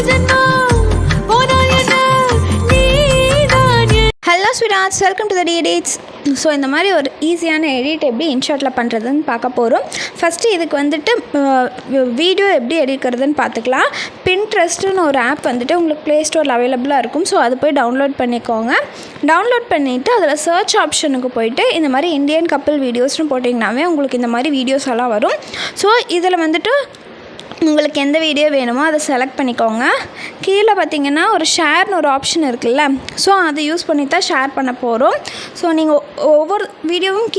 Hello sweets, welcome to the edits. So இந்த மாதிரி ஒரு ஈஸியான எடிட் எப்படி இன்ஷாட்டில் பண்ணுறதுன்னு பார்க்க போகிறோம். ஃபஸ்ட்டு இதுக்கு வந்துட்டு வீடியோ எப்படி எடுக்கிறதுன்னு பார்த்துக்கலாம். பின்ட்ரெஸ்ட்டுன்னு ஒரு ஆப் வந்துட்டு உங்களுக்கு ப்ளே ஸ்டோரில் அவைலபிளாக இருக்கும். ஸோ அது போய் டவுன்லோட் பண்ணிக்கோங்க. டவுன்லோட் பண்ணிவிட்டு அதில் சர்ச் ஆப்ஷனுக்கு போயிட்டு இந்த மாதிரி இந்தியன் கப்பிள் வீடியோஸ்னு போட்டிங்கனாவே உங்களுக்கு இந்த மாதிரி வீடியோஸ் எல்லாம் வரும். ஸோ இதில் வந்துட்டு உங்களுக்கு எந்த வீடியோ வேணுமோ அதை செலக்ட் பண்ணிக்கோங்க. கீழே பார்த்தீங்கன்னா ஒரு ஷேர்னு ஒரு ஆப்ஷன் இருக்குல்ல, ஸோ அதை யூஸ் பண்ணி தான் ஷேர் பண்ண போகிறோம். ஸோ நீங்கள் ஒவ்வொரு வீடியோவும்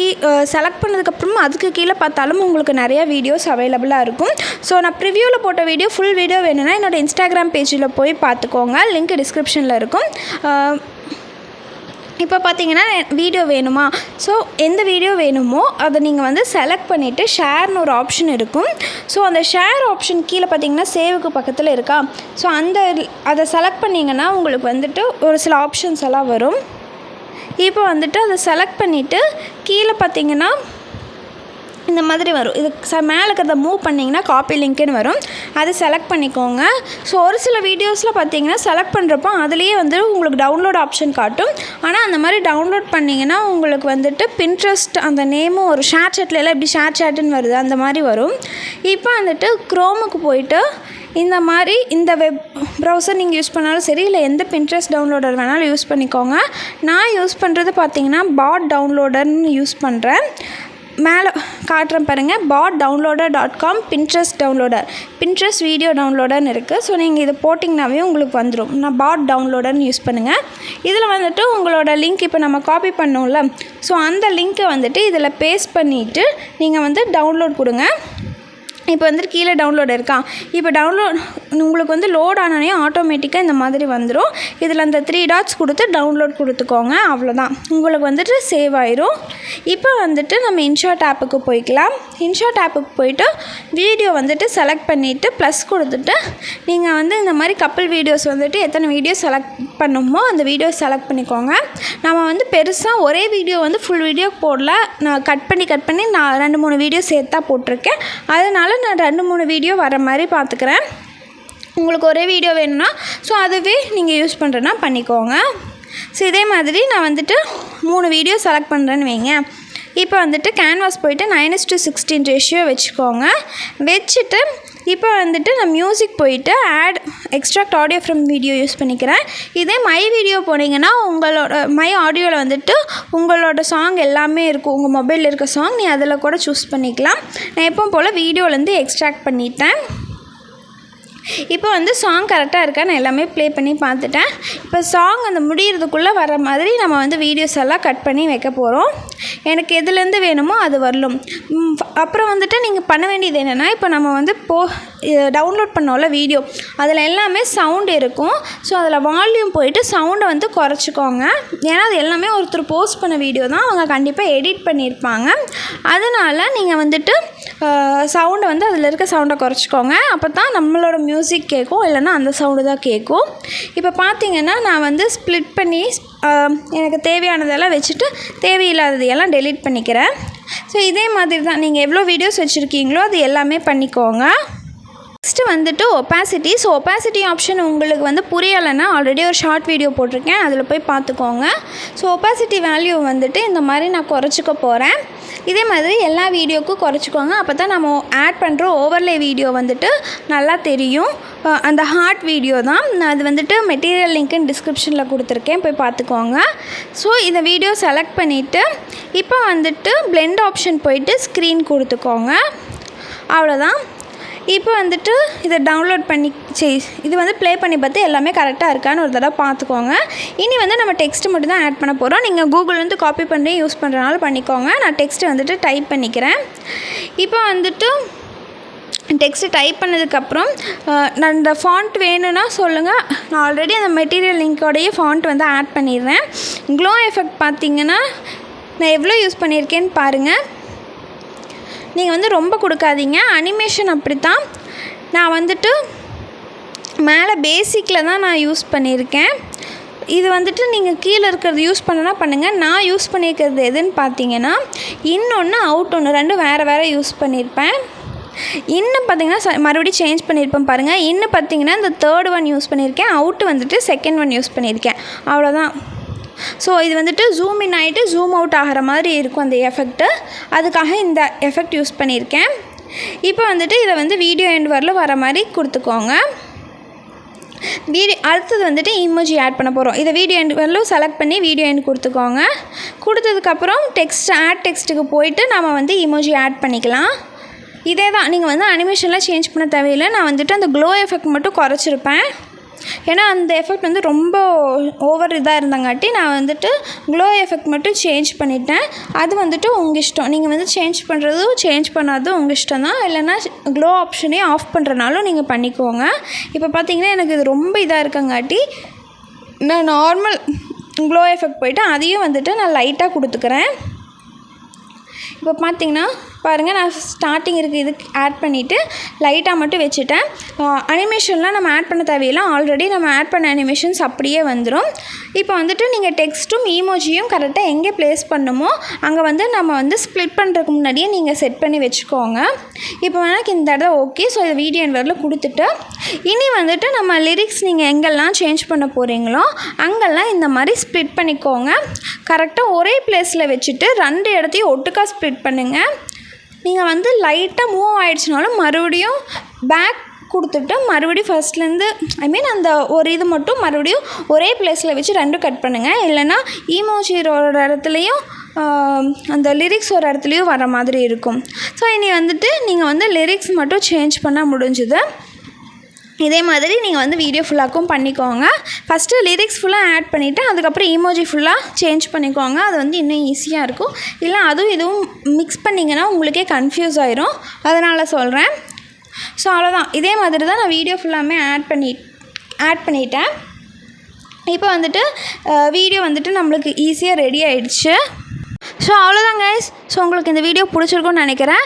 செலக்ட் பண்ணதுக்கப்புறமா அதுக்கு கீழே பார்த்தாலும் உங்களுக்கு நிறையா வீடியோஸ் அவைலபிளாக இருக்கும். ஸோ நான் ப்ரிவியூவில் போட்ட வீடியோ ஃபுல் வீடியோ வேணும்னா என்னோடய இன்ஸ்டாகிராம் பேஜில் போய் பார்த்துக்கோங்க. லிங்க் டிஸ்கிரிப்ஷனில் இருக்கும். இப்போ பார்த்தீங்கன்னா வீடியோ வேணுமா, ஸோ எந்த வீடியோ வேணுமோ அதை நீங்கள் வந்து செலக்ட் பண்ணிவிட்டு ஷேர்னு ஒரு ஆப்ஷன் இருக்கும். ஸோ அந்த ஷேர் ஆப்ஷன் கீழே பார்த்தீங்கன்னா சேவுக்கு பக்கத்தில் இருக்கா, ஸோ அதை செலக்ட் பண்ணிங்கன்னா உங்களுக்கு வந்துட்டு ஒரு சில ஆப்ஷன்ஸ் எல்லாம் வரும். இப்போ வந்துட்டு அதை செலக்ட் பண்ணிவிட்டு கீழே பார்த்தீங்கன்னா இந்த மாதிரி வரும். இது மேலே இருக்கிறத மூவ் பண்ணிங்கன்னா காப்பி லிங்க்குன்னு வரும். அதை செலக்ட் பண்ணிக்கோங்க. ஸோ ஒரு சில வீடியோஸில் பார்த்தீங்கன்னா செலக்ட் பண்ணுறப்போ அதுலேயே வந்து உங்களுக்கு டவுன்லோட் ஆப்ஷன் காட்டும். ஆனால் அந்த மாதிரி டவுன்லோட் பண்ணிங்கன்னா உங்களுக்கு வந்துட்டு பின்ட்ரெஸ்ட் அந்த நேமும் ஒரு ஷேர் சேட்லாம் எப்படி ஷேர் சேட்டுன்னு வருது அந்த மாதிரி வரும். இப்போ வந்துட்டு க்ரோமுக்கு போயிட்டு இந்த மாதிரி இந்த வெப் ப்ரௌசர் நீங்கள் யூஸ் பண்ணாலும் சரி, இல்லை எந்த பின்ட்ரெஸ்ட் டவுன்லோடர் வேணாலும் யூஸ் பண்ணிக்கோங்க. நான் யூஸ் பண்ணுறது பார்த்தீங்கன்னா பாட் டவுன்லோடர்னு யூஸ் பண்ணுறேன். மேலே காட்டுறேன் பாருங்கள், botdownloader.com Pinterest downloader, Pinterest video டவுன்லோடர்னு இருக்குது. ஸோ நீங்கள் இதை போட்டிங்கனாவே உங்களுக்கு வந்துடும். நான் பாட் டவுன்லோடர்னு யூஸ் பண்ணுங்கள். இதில் வந்துட்டு உங்களோட லிங்க் இப்போ நம்ம காப்பி பண்ணோம்ல, ஸோ அந்த லிங்க்கை வந்துட்டு இதில் பேஸ்ட் பண்ணிவிட்டு நீங்கள் வந்து டவுன்லோட் கொடுங்க. இப்போ வந்துட்டு கீழே டவுன்லோட் இருக்கா, இப்போ டவுன்லோட் உங்களுக்கு வந்து லோட் ஆனோடனே ஆட்டோமேட்டிக்காக இந்த மாதிரி வந்துடும். இதில் அந்த 3 டாட்ஸ் கொடுத்து டவுன்லோட் கொடுத்துக்கோங்க. அவ்வளோதான், உங்களுக்கு வந்துட்டு சேவ் ஆயிரும். இப்போ வந்துட்டு நம்ம இன்ஷாட் ஆப்புக்கு போய்க்கலாம். இன்ஷாட் ஆப்புக்கு போய்ட்டு வீடியோ வந்துட்டு செலக்ட் பண்ணிவிட்டு ப்ளஸ் கொடுத்துட்டு நீங்கள் வந்து இந்த மாதிரி கப்பிள் வீடியோஸ் வந்துட்டு எத்தனை வீடியோ செலக்ட் பண்ணுமோ அந்த வீடியோ செலக்ட் பண்ணிக்கோங்க. நம்ம வந்து பெருசாக ஒரே வீடியோ வந்து ஃபுல் வீடியோ போடல, நான் கட் பண்ணி நான் 2-3 வீடியோ சேர்த்தா போட்டிருக்கேன். அதனால் நான் 2-3 வீடியோ வர மாதிரி பார்த்துக்கிறேன். உங்களுக்கு ஒரே வீடியோ வேணும்னா ஸோ அதுவே நீங்கள் யூஸ் பண்ணுறேன்னா பண்ணிக்கோங்க. ஸோ இதே மாதிரி நான் வந்துட்டு 3 வீடியோ செலக்ட் பண்ணுறேன்னு வைங்க. இப்போ வந்துட்டு கேன்வாஸ் போய்ட்டு 9:16 ரேஷியோ வச்சுக்கோங்க. வச்சுட்டு இப்போ வந்துட்டு நான் மியூசிக் போயிட்டு add extract audio from video use பண்ணிக்கிறேன். இதே மை வீடியோ போனீங்கன்னா உங்களோட மை ஆடியோவில் வந்துட்டு உங்களோட சாங் எல்லாமே இருக்கும். உங்கள் மொபைலில் இருக்க சாங் நீ அதில் கூட சூஸ் பண்ணிக்கலாம். நான் எப்பவும் போல் வீடியோலேருந்து எக்ஸ்ட்ராக்ட் பண்ணிட்டேன். இப்போ வந்து சாங் கரெக்டாக இருக்கா நான் எல்லாமே ப்ளே பண்ணி பார்த்துட்டேன். இப்போ சாங் அந்த முடிகிறதுக்குள்ளே வர மாதிரி நம்ம வந்து வீடியோஸ் எல்லாம் கட் பண்ணி வைக்க போகிறோம். எனக்கு எதுலேருந்து வேணுமோ அது வரலும். அப்புறம் வந்துட்டு நீங்கள் பண்ண வேண்டியது என்னென்னா, இப்போ நம்ம வந்து டவுன்லோட் பண்ணோம்ல வீடியோ, அதில் எல்லாமே சவுண்டு இருக்கும். ஸோ அதில் வால்யூம் போயிட்டு சவுண்டை வந்து குறைச்சிக்கோங்க. ஏன்னா அது எல்லாமே ஒருத்தர் போஸ்ட் பண்ண வீடியோ தான், அவங்க கண்டிப்பாக எடிட் பண்ணியிருப்பாங்க. அதனால் நீங்கள் வந்துட்டு சவுண்டை வந்து அதில் இருக்க சவுண்டை குறைச்சிக்கோங்க. அப்போ தான் நம்மளோட மியூசிக் கேட்கும், இல்லைன்னா அந்த சவுண்டு தான் கேட்கும். இப்போ பார்த்தீங்கன்னா நான் வந்து ஸ்ப்ளிட் பண்ணி எனக்கு தேவையானதெல்லாம் வச்சுட்டு தேவையில்லாததையெல்லாம் டெலீட் பண்ணிக்கிறேன். ஸோ இதே மாதிரி தான் நீங்கள் எவ்வளோ வீடியோஸ் வச்சுருக்கீங்களோ அது எல்லாமே பண்ணிக்கோங்க. நெக்ஸ்ட்டு வந்துட்டு ஒப்பாசிட்டி. ஸோ ஒப்பாசிட்டி ஆப்ஷன் உங்களுக்கு வந்து புரியலைன்னா ஆல்ரெடி ஒரு ஷார்ட் வீடியோ போட்டிருக்கேன், அதில் போய் பார்த்துக்கோங்க. ஸோ ஒப்பாசிட்டி வேல்யூ வந்துட்டு இந்த மாதிரி நான் குறைச்சிக்க போகிறேன். இதே மாதிரி எல்லா வீடியோக்கும் குறைச்சிக்கோங்க. அப்போ தான் நம்ம ஆட் பண்ணுற ஓவர்லே வீடியோ வந்துட்டு நல்லா தெரியும். அந்த ஹார்ட் வீடியோ தான், நான் அது வந்துட்டு மெட்டீரியல் லிங்க்குன்னு டிஸ்கிரிப்ஷனில் கொடுத்துருக்கேன், போய் பார்த்துக்கோங்க. ஸோ இந்த வீடியோ செலக்ட் பண்ணிவிட்டு இப்போ வந்துட்டு பிளெண்ட் ஆப்ஷன் போயிட்டு ஸ்க்ரீன் கொடுத்துக்கோங்க. அவ்வளோதான். இப்போ வந்துட்டு இதை டவுன்லோட் பண்ணி இது வந்து ப்ளே பண்ணி பார்த்து எல்லாமே கரெக்டாக இருக்கான்னு ஒரு தடவை பார்த்துக்கோங்க. இனி வந்து நம்ம டெக்ஸ்ட்டு மட்டும் தான் ஆட் பண்ண போகிறோம். நீங்கள் கூகுள்லேருந்து காப்பி பண்ணி யூஸ் பண்ணுறனால பண்ணிக்கோங்க. நான் டெக்ஸ்ட்டு வந்துட்டு டைப் பண்ணிக்கிறேன். இப்போ வந்துட்டு டெக்ஸ்ட்டு டைப் பண்ணதுக்கப்புறம் நான் இந்த ஃபாண்ட் வேணும்னா சொல்லுங்கள், நான் ஆல்ரெடி அந்த மெட்டீரியல் லிங்க்கோடைய ஃபாண்ட் வந்து ஆட் பண்ணிடுறேன். க்ளோ எஃபெக்ட் பார்த்திங்கன்னா நான் எவ்வளோ யூஸ் பண்ணியிருக்கேன்னு பாருங்கள். நீங்கள் வந்து ரொம்ப கொடுக்காதீங்க. அனிமேஷன் அப்படி தான், நான் வந்துட்டு மேலே பேசிக்கில் தான் நான் யூஸ் பண்ணியிருக்கேன். இது வந்துட்டு நீங்கள் கீழே இருக்கிறது யூஸ் பண்ணனா பண்ணுங்கள். நான் யூஸ் பண்ணியிருக்கிறது எதுன்னு பார்த்தீங்கன்னா இன்னொன்று அவுட் ஒன்று, ரெண்டும் வேறு யூஸ் பண்ணியிருப்பேன். இன்னும் பார்த்தீங்கன்னா மறுபடியும் சேஞ்ச் பண்ணியிருப்பேன் பாருங்கள். இன்னும் பார்த்தீங்கன்னா இந்த தேர்ட் ஒன் யூஸ் பண்ணியிருக்கேன், அவுட்டு வந்துட்டு செகண்ட் ஒன் யூஸ் பண்ணியிருக்கேன், அவ்வளோதான். ஸோ இது வந்துட்டு ஜூம் இன் ஆகிட்டு ஜூம் அவுட் ஆகிற மாதிரி இருக்கும் அந்த எஃபெக்ட்டு, அதுக்காக இந்த எஃபெக்ட் யூஸ் பண்ணியிருக்கேன். இப்போ வந்துட்டு இதை வந்து வீடியோ எண்ட் வரல வர மாதிரி கொடுத்துக்கோங்க. அடுத்தது வந்துட்டு இமோஜி ஆட் பண்ண போகிறோம். இதை வீடியோ எண்ட் வரலும் செலக்ட் பண்ணி வீடியோ எண்ட் கொடுத்துக்கோங்க. கொடுத்ததுக்கப்புறம் ஆட் டெக்ஸ்ட்டுக்கு போயிட்டு நம்ம வந்து இமோஜி ஆட் பண்ணிக்கலாம். இதே தான், நீங்கள் வந்து அனிமேஷன்லாம் சேஞ்ச் பண்ண தேவையில்லை. நான் வந்துட்டு அந்த க்ளோ எஃபெக்ட் மட்டும் குறைச்சிருப்பேன், ஏன்னா அந்த எஃபெக்ட் வந்து ரொம்ப ஓவர் இதாக இருந்தங்காட்டி நான் வந்துட்டு க்ளோ எஃபெக்ட் மட்டும் சேஞ்ச் பண்ணிட்டேன். அது வந்துட்டு உங்கள் இஷ்டம், நீங்கள் வந்து சேஞ்ச் பண்ணுறதும் சேஞ்ச் பண்ணாததும் உங்கள் இஷ்டம் தான். இல்லைனா க்ளோ ஆப்ஷனே ஆஃப் பண்ணுறனாலும் நீங்கள் பண்ணிக்கோங்க. இப்போ பார்த்தீங்கன்னா எனக்கு இது ரொம்ப இதாக இருக்கங்காட்டி நான் நார்மல் க்ளோ எஃபெக்ட் போயிட்டு அதையும் வந்துட்டு நான் லைட்டாக கொடுத்துக்கிறேன். இப்போ பார்த்தீங்கன்னா பாருங்கள், நான் ஸ்டார்டிங் இருக்குது இதுக்கு ஆட் பண்ணிவிட்டு லைட்டாக மட்டும் வச்சுட்டேன். அனிமேஷன்லாம் நம்ம ஆட் பண்ண தேவையில்லை, ஆல்ரெடி நம்ம ஆட் பண்ண அனிமேஷன்ஸ் அப்படியே வந்துடும். இப்போ வந்துட்டு நீங்கள் டெக்ஸ்ட்டும் ஈமோஜியும் கரெக்டாக எங்கே ப்ளேஸ் பண்ணுமோ அங்கே வந்து நம்ம வந்து ஸ்ப்ளிட் பண்ணுறதுக்கு முன்னாடியே நீங்கள் செட் பண்ணி வச்சுக்கோங்க. இப்போ எனக்கு இந்த இடம் ஓகே. ஸோ இதை வீடியோ எண்ட் வரல கொடுத்துட்டு இனி வந்துட்டு நம்ம லிரிக்ஸ் நீங்கள் எங்கெல்லாம் சேஞ்ச் பண்ண போகிறீங்களோ அங்கெல்லாம் இந்த மாதிரி ஸ்ப்ளிட் பண்ணிக்கோங்க. கரெக்டாக ஒரே ப்ளேஸில் வச்சுட்டு 2 இடத்தையும் ஒட்டுக்கா ஸ்ப்ளிட் பண்ணுங்கள். நீங்கள் வந்து லைட்டாக மூவ் ஆகிடுச்சினாலும் மறுபடியும் பேக் கொடுத்துட்டு மறுபடியும் ஃபஸ்ட்லேருந்து அந்த ஒரு இது மட்டும் மறுபடியும் ஒரே ப்ளேஸில் வச்சு 2 கட் பண்ணுங்கள். இல்லைனா ஈமோஜி ஒரு இடத்துலையும் அந்த லிரிக்ஸ் ஒரு இடத்துலையும் வர மாதிரி இருக்கும். ஸோ இனி வந்துட்டு நீங்கள் வந்து லிரிக்ஸ் மட்டும் சேஞ்ச் பண்ண முடிஞ்சுது. இதே மாதிரி நீங்கள் வந்து வீடியோ ஃபுல்லாக்கும் பண்ணிக்கோங்க. ஃபஸ்ட்டு லிரிக்ஸ் ஃபுல்லாக ஆட் பண்ணிவிட்டு அதுக்கப்புறம் ஈமோஜி ஃபுல்லாக சேஞ்ச் பண்ணிக்கோங்க. அது வந்து இன்னும் ஈஸியாக இருக்கும். இல்லை அதுவும் இதுவும் மிக்ஸ் பண்ணிங்கன்னா உங்களுக்கே கன்ஃபியூஸ் ஆயிரும், அதனால் சொல்கிறேன். ஸோ அவ்வளோதான், இதே மாதிரி தான் நான் வீடியோ ஃபுல்லாமே ஆட் பண்ணிட்டேன். இப்போ வந்துட்டு வீடியோ வந்துட்டு நம்மளுக்கு ஈஸியாக ரெடி ஆகிடுச்சு. ஸோ அவ்வளோதான் கைஸ். ஸோ உங்களுக்கு இந்த வீடியோ பிடிச்சிருக்கும்னு நினைக்கிறேன்.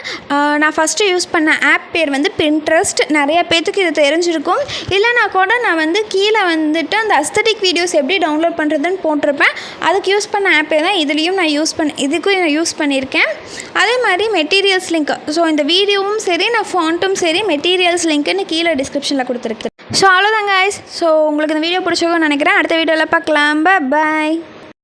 நான் ஃபஸ்ட்டு யூஸ் பண்ண ஆப் பேர் வந்து பின்ட்ரெஸ்ட். நிறைய பேர்த்துக்கு இது தெரிஞ்சிருக்கும். இல்லைனா கூட நான் வந்து கீழே வந்துட்டு அந்த அஸ்தட்டிக் வீடியோஸ் எப்படி டவுன்லோட் பண்ணுறதுன்னு போட்டிருப்பேன். அதுக்கு யூஸ் பண்ண ஆப்பே தான் இதுலேயும் நான் இதுக்கும் நான் யூஸ் பண்ணியிருக்கேன். அதே மாதிரி மெட்டீரியல்ஸ் லிங்க், ஸோ இந்த வீடியோவும் சரி நான் ஃபாண்ட்டும் சரி மெட்டீரியல்ஸ் லிங்க்குன்னு கீழே டிஸ்கிரிப்ஷனில் கொடுத்துருக்கேன். ஸோ அவ்வளோதான் கைஸ். ஸோ உங்களுக்கு இந்த வீடியோ பிடிச்சிருக்கும்னு நினைக்கிறேன். அடுத்த வீடியோவில் பார்க்கலாம். பாய்.